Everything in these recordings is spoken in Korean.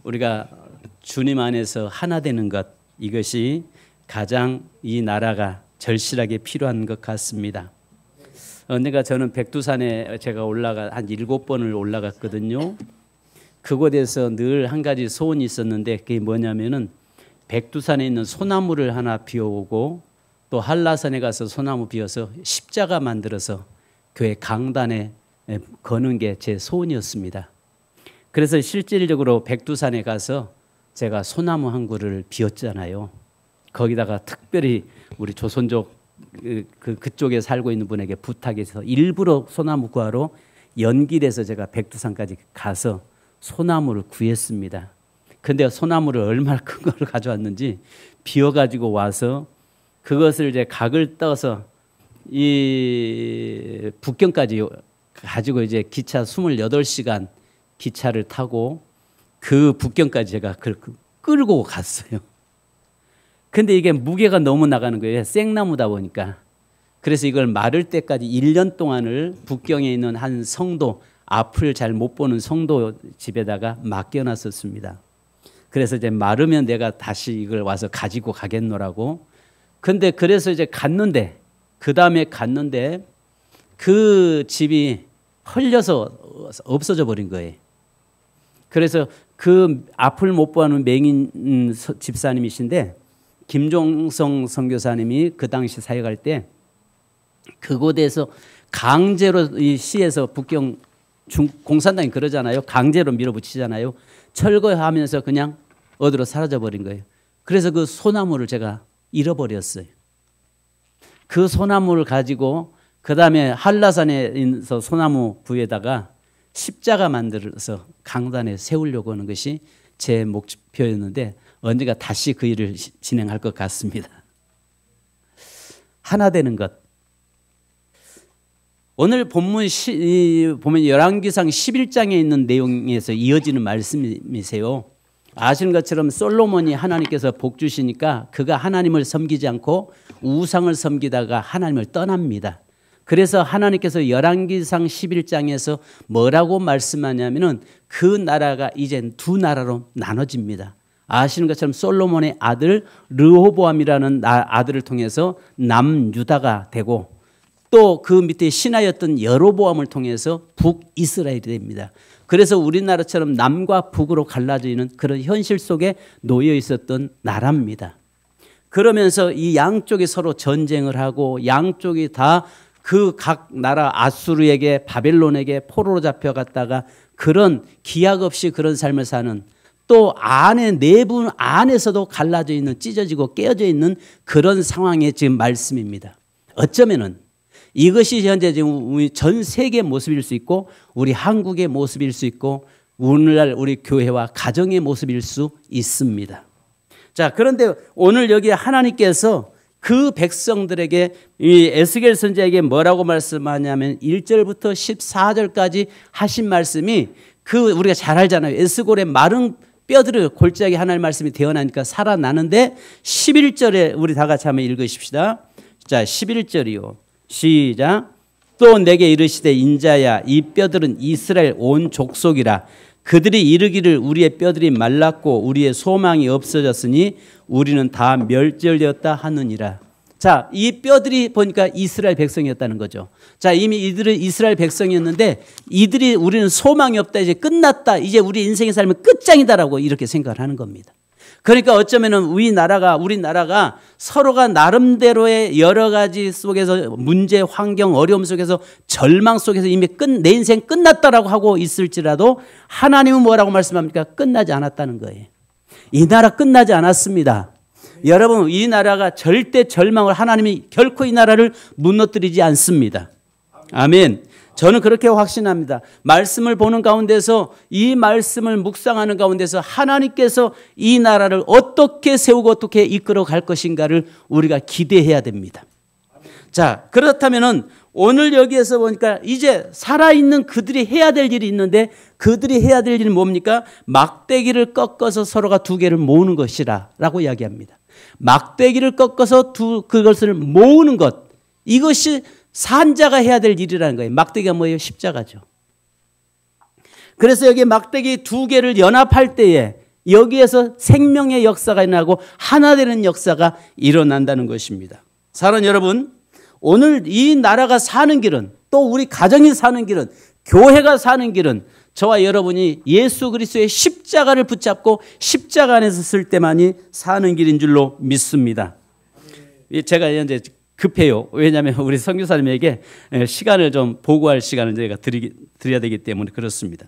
우리가 주님 안에서 하나 되는 것, 이것이 가장 이 나라가 절실하게 필요한 것 같습니다. 언젠가 저는 백두산에 제가 한 7번을 올라갔거든요. 그곳에서 늘 한 가지 소원이 있었는데 그게 뭐냐면은 백두산에 있는 소나무를 하나 비워오고 또 한라산에 가서 소나무 비워서 십자가 만들어서 교회 강단에 거는 게 제 소원이었습니다. 그래서 실질적으로 백두산에 가서 제가 소나무 한 그루를 비웠잖아요. 거기다가 특별히 우리 조선족 그쪽에 살고 있는 분에게 부탁해서 일부러 소나무 구하러 연길에서 제가 백두산까지 가서 소나무를 구했습니다. 근데 소나무를 얼마나 큰 걸 가져왔는지 비워가지고 와서 그것을 이제 각을 떠서 이 북경까지 가지고 이제 기차 28시간 기차를 타고 그 북경까지 제가 끌고 갔어요. 근데 이게 무게가 너무 나가는 거예요. 생나무다 보니까. 그래서 이걸 마를 때까지 1년 동안을 북경에 있는 한 성도, 앞을 잘 못 보는 성도 집에다가 맡겨놨었습니다. 그래서 이제 마르면 내가 다시 이걸 와서 가지고 가겠노라고. 근데 그래서 이제 갔는데, 그 다음에 갔는데 그 집이 헐려서 없어져 버린 거예요. 그래서 그 앞을 못 보는 맹인 집사님이신데 김종성 선교사님이 그 당시 사역할 때 그곳에서 강제로 이 시에서 북경 공산당이 그러잖아요. 강제로 밀어붙이잖아요. 철거하면서 그냥 어디로 사라져버린 거예요. 그래서 그 소나무를 제가 잃어버렸어요. 그 소나무를 가지고 그 다음에 한라산에서 소나무 부에다가 십자가 만들어서 강단에 세우려고 하는 것이 제 목표였는데 언젠가 다시 그 일을 진행할 것 같습니다. 하나 되는 것. 오늘 본문 보면 열왕기상 11장에 있는 내용에서 이어지는 말씀이세요. 아시는 것처럼 솔로몬이 하나님께서 복 주시니까 그가 하나님을 섬기지 않고 우상을 섬기다가 하나님을 떠납니다. 그래서 하나님께서 열왕기상 11장에서 뭐라고 말씀하냐면은 그 나라가 이제 두 나라로 나눠집니다. 아시는 것처럼 솔로몬의 아들 르호보암이라는 아들을 통해서 남유다가 되고 또 그 밑에 신하였던 여로보암을 통해서 북이스라엘이 됩니다. 그래서 우리나라처럼 남과 북으로 갈라지는 그런 현실 속에 놓여 있었던 나라입니다. 그러면서 이 양쪽이 서로 전쟁을 하고 양쪽이 다 그 각 나라 아수르에게 바벨론에게 포로로 잡혀갔다가 그런 기약 없이 그런 삶을 사는 또 안에 내부 안에서도 갈라져 있는 찢어지고 깨어져 있는 그런 상황의 지금 말씀입니다. 어쩌면은 이것이 현재 지금 우리 전 세계의 모습일 수 있고 우리 한국의 모습일 수 있고 오늘날 우리 교회와 가정의 모습일 수 있습니다. 자, 그런데 오늘 여기 하나님께서 그 백성들에게 이 에스겔 선지자에게 뭐라고 말씀하냐면 1절부터 14절까지 하신 말씀이 그 우리가 잘 알잖아요. 에스골의 마른 뼈들을 골짜기 하나님의 말씀이 되어나니까 살아나는데 11절에 우리 다 같이 한번 읽으십시다. 자, 11절이요. 시작. 또 내게 이르시되 인자야 이 뼈들은 이스라엘 온 족속이라. 그들이 이르기를 우리의 뼈들이 말랐고 우리의 소망이 없어졌으니 우리는 다 멸절되었다 하느니라. 자, 이 뼈들이 보니까 이스라엘 백성이었다는 거죠. 자, 이미 이들은 이스라엘 백성이었는데 이들이 우리는 소망이 없다, 이제 끝났다, 이제 우리 인생의 삶은 끝장이다라고 이렇게 생각을 하는 겁니다. 그러니까 어쩌면은 우리나라가 서로가 나름대로의 여러 가지 속에서 문제, 환경, 어려움 속에서 절망 속에서 이미 내 인생 끝났다라고 하고 있을지라도 하나님은 뭐라고 말씀합니까? 끝나지 않았다는 거예요. 이 나라 끝나지 않았습니다. 여러분, 이 나라가 절대 절망을 하나님이 결코 이 나라를 무너뜨리지 않습니다. 아멘. 저는 그렇게 확신합니다. 말씀을 보는 가운데서 이 말씀을 묵상하는 가운데서 하나님께서 이 나라를 어떻게 세우고 어떻게 이끌어 갈 것인가를 우리가 기대해야 됩니다. 자, 그렇다면은 오늘 여기에서 보니까 이제 살아있는 그들이 해야 될 일이 있는데 그들이 해야 될 일은 뭡니까? 막대기를 꺾어서 서로가 두 개를 모으는 것이라 라고 이야기합니다. 막대기를 꺾어서 그것을 모으는 것, 이것이 산자가 해야 될 일이라는 거예요. 막대기가 뭐예요? 십자가죠. 그래서 여기 막대기 두 개를 연합할 때에 여기에서 생명의 역사가 일어나고 하나 되는 역사가 일어난다는 것입니다. 사랑하는 여러분, 오늘 이 나라가 사는 길은, 또 우리 가정이 사는 길은, 교회가 사는 길은 저와 여러분이 예수 그리스도의 십자가를 붙잡고 십자가 안에서 쓸 때만이 사는 길인 줄로 믿습니다. 제가 이제 급해요. 왜냐하면 우리 선교사님에게 시간을 좀 보고할 시간을 저희가 드려야 되기 때문에 그렇습니다.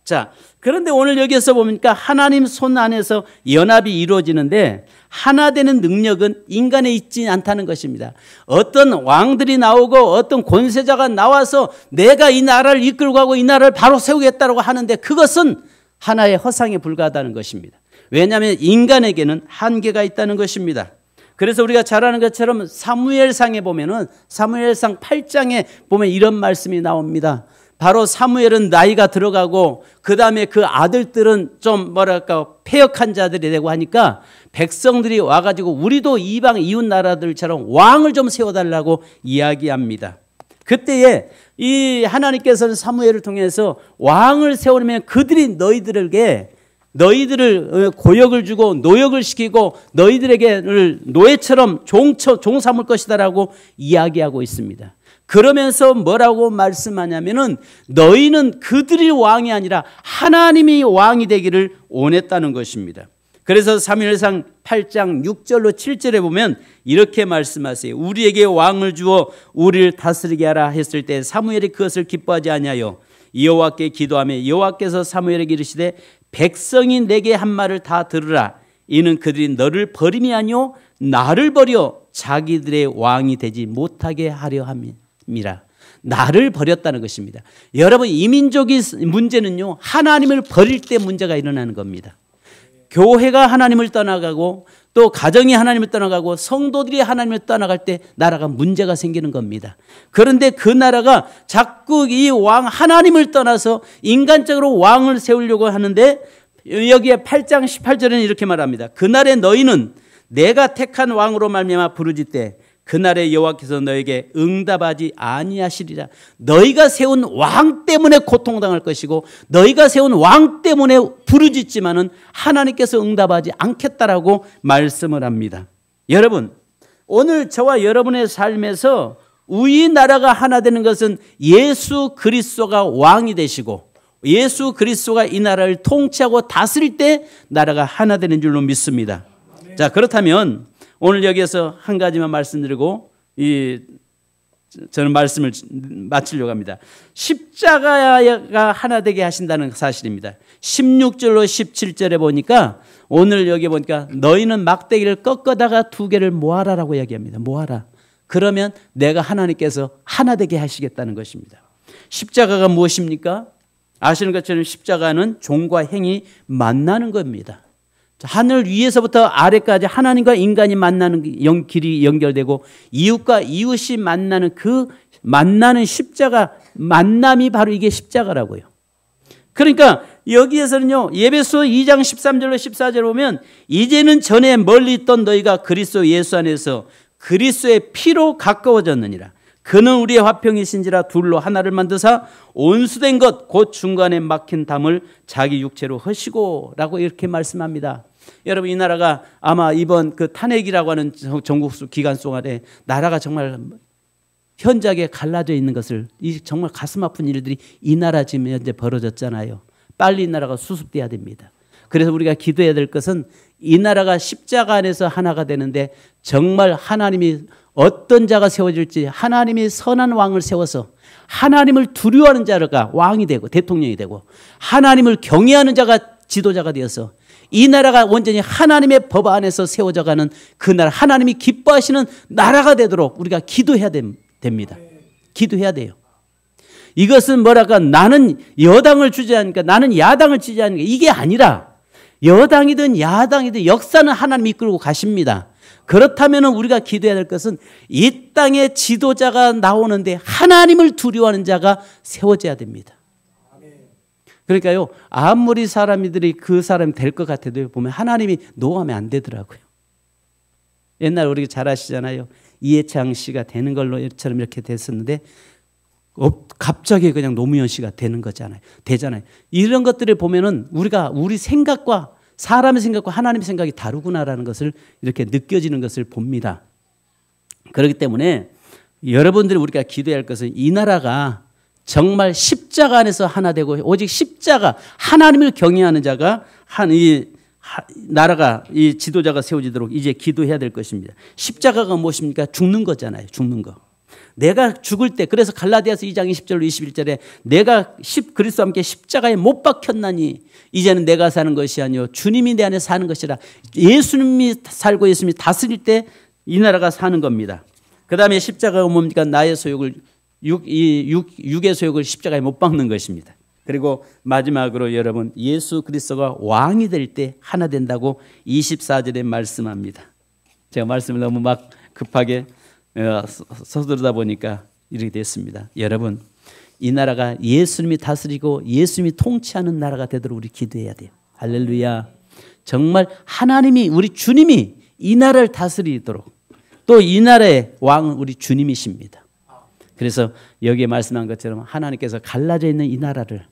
자, 그런데 오늘 여기서 보니까 하나님 손 안에서 연합이 이루어지는데 하나 되는 능력은 인간에 있지 않다는 것입니다. 어떤 왕들이 나오고 어떤 권세자가 나와서 내가 이 나라를 이끌고 가고 이 나라를 바로 세우겠다고 하는데 그것은 하나의 허상에 불과하다는 것입니다. 왜냐하면 인간에게는 한계가 있다는 것입니다. 그래서 우리가 잘 아는 것처럼 사무엘상에 보면은 사무엘상 8장에 보면 이런 말씀이 나옵니다. 바로 사무엘은 나이가 들어가고 그 다음에 그 아들들은 좀 뭐랄까 패역한 자들이 되고 하니까 백성들이 와가지고 우리도 이방 이웃 나라들처럼 왕을 좀 세워달라고 이야기합니다. 그때에 이 하나님께서는 사무엘을 통해서 왕을 세우려면 그들이 너희들을 고역을 주고 노역을 시키고 너희들에게 노예처럼 종 삼을 것이다라고 이야기하고 있습니다. 그러면서 뭐라고 말씀하냐면은 너희는 그들이 왕이 아니라 하나님이 왕이 되기를 원했다는 것입니다. 그래서 사무엘상 8장 6절로 7절에 보면 이렇게 말씀하세요. 우리에게 왕을 주어 우리를 다스리게 하라 했을 때 사무엘이 그것을 기뻐하지 아니하여 여호와께 기도하며 여호와께서 사무엘에게 이르시되 백성이 내게 한 말을 다 들으라. 이는 그들이 너를 버림이 아니요 나를 버려 자기들의 왕이 되지 못하게 하려 함이라. 나를 버렸다는 것입니다. 여러분, 이 민족의 문제는요, 하나님을 버릴 때 문제가 일어나는 겁니다. 교회가 하나님을 떠나가고 또 가정이 하나님을 떠나가고 성도들이 하나님을 떠나갈 때 나라가 문제가 생기는 겁니다. 그런데 그 나라가 자꾸 이 왕 하나님을 떠나서 인간적으로 왕을 세우려고 하는데 여기에 8장 18절에는 이렇게 말합니다. 그날에 너희는 내가 택한 왕으로 말미암아 부르짖되 그날에 여호와께서 너에게 응답하지 아니하시리라. 너희가 세운 왕 때문에 고통당할 것이고 너희가 세운 왕 때문에 부르짖지만은 하나님께서 응답하지 않겠다라고 말씀을 합니다. 여러분, 오늘 저와 여러분의 삶에서 우리 나라가 하나 되는 것은 예수 그리스도가 왕이 되시고 예수 그리스도가 이 나라를 통치하고 다스릴 때 나라가 하나 되는 줄로 믿습니다. 자, 그렇다면 오늘 여기에서 한 가지만 말씀드리고 저는 말씀을 마치려고 합니다. 십자가가 하나 되게 하신다는 사실입니다. 16절로 17절에 보니까 오늘 여기 보니까 너희는 막대기를 꺾어다가 두 개를 모아라라고 이야기합니다. 모아라. 그러면 내가 하나님께서 하나 되게 하시겠다는 것입니다. 십자가가 무엇입니까? 아시는 것처럼 십자가는 종과 행이 만나는 겁니다. 하늘 위에서부터 아래까지 하나님과 인간이 만나는 길이 연결되고 이웃과 이웃이 만나는 그 만나는 십자가 만남이 바로 이게 십자가라고요. 그러니까 여기에서는요, 예배소 2장 13절로 14절을 보면 이제는 전에 멀리 있던 너희가 그리스도 예수 안에서 그리스도의 피로 가까워졌느니라. 그는 우리의 화평이신지라 둘로 하나를 만드사 온수된 것 곧 중간에 막힌 담을 자기 육체로 허시고 라고 이렇게 말씀합니다. 여러분, 이 나라가 아마 이번 그 탄핵이라고 하는 전국 기간 동안에 나라가 정말 현저하게 갈라져 있는 것을 정말 가슴 아픈 일들이 이 나라 지금 현재 벌어졌잖아요. 빨리 이 나라가 수습돼야 됩니다. 그래서 우리가 기도해야 될 것은 이 나라가 십자가 안에서 하나가 되는데 정말 하나님이 어떤 자가 세워질지 하나님이 선한 왕을 세워서 하나님을 두려워하는 자가 왕이 되고 대통령이 되고 하나님을 경외하는 자가 지도자가 되어서 이 나라가 온전히 하나님의 법 안에서 세워져가는 그 나라, 하나님이 기뻐하시는 나라가 되도록 우리가 기도해야 됩니다. 기도해야 돼요. 이것은 뭐랄까, 나는 여당을 주재하니까 나는 야당을 지지하니까 이게 아니라 여당이든 야당이든 역사는 하나님이 이끌고 가십니다. 그렇다면 우리가 기도해야 될 것은 이 땅에 지도자가 나오는데 하나님을 두려워하는 자가 세워져야 됩니다. 그러니까요, 아무리 사람들이 그 사람이 될 것 같아도 보면 하나님이 노하면 안 되더라고요. 옛날 우리가 잘 아시잖아요. 이해창 씨가 되는 걸로처럼 이렇게 됐었는데 갑자기 그냥 노무현 씨가 되는 거잖아요. 되잖아요. 이런 것들을 보면은 우리가 우리 생각과 사람의 생각과 하나님의 생각이 다르구나라는 것을 이렇게 느껴지는 것을 봅니다. 그렇기 때문에 여러분들이 우리가 기도해야 할 것은 이 나라가 정말 십자가 안에서 하나 되고 오직 십자가 하나님을 경외하는 자가 이 나라가 이 지도자가 세워지도록 이제 기도해야 될 것입니다. 십자가가 무엇입니까? 죽는 거잖아요. 죽는 거. 내가 죽을 때 그래서 갈라디아서 2장 20절로 21절에 내가 그리스도와 함께 십자가에 못 박혔나니 이제는 내가 사는 것이 아니요 주님이 내 안에 사는 것이라. 예수님이 살고 예수님이 다스릴 때 이 나라가 사는 겁니다. 그 다음에 십자가가 뭡니까? 나의 소욕을 육의 소욕을 십자가에 못 박는 것입니다. 그리고 마지막으로 여러분 예수 그리스도가 왕이 될 때 하나 된다고 24절에 말씀합니다. 제가 말씀을 너무 막 급하게 서두르다 보니까 이렇게 됐습니다. 여러분 이 나라가 예수님이 다스리고 예수님이 통치하는 나라가 되도록 우리 기도해야 돼요. 할렐루야. 정말 하나님이 우리 주님이 이 나라를 다스리도록 또 이 나라의 왕은 우리 주님이십니다. 그래서 여기에 말씀한 것처럼 하나님께서 갈라져 있는 이 나라를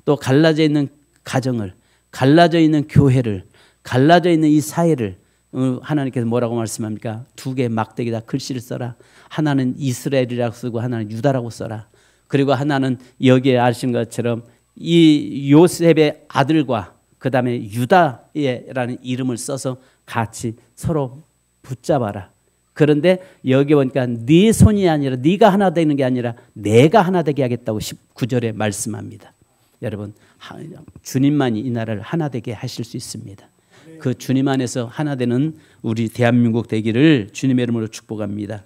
또 갈라져 있는 가정을 갈라져 있는 교회를 갈라져 있는 이 사회를 하나님께서 뭐라고 말씀합니까? 두 개의 막대기다 글씨를 써라. 하나는 이스라엘이라고 쓰고 하나는 유다라고 써라. 그리고 하나는 여기에 아신 것처럼 이 요셉의 아들과 그 다음에 유다라는 이름을 써서 같이 서로 붙잡아라. 그런데 여기 보니까 네 손이 아니라 네가 하나 되는 게 아니라 내가 하나 되게 하겠다고 19절에 말씀합니다. 여러분 주님만이 이 나라를 하나 되게 하실 수 있습니다. 그 주님 안에서 하나 되는 우리 대한민국 되기를 주님의 이름으로 축복합니다.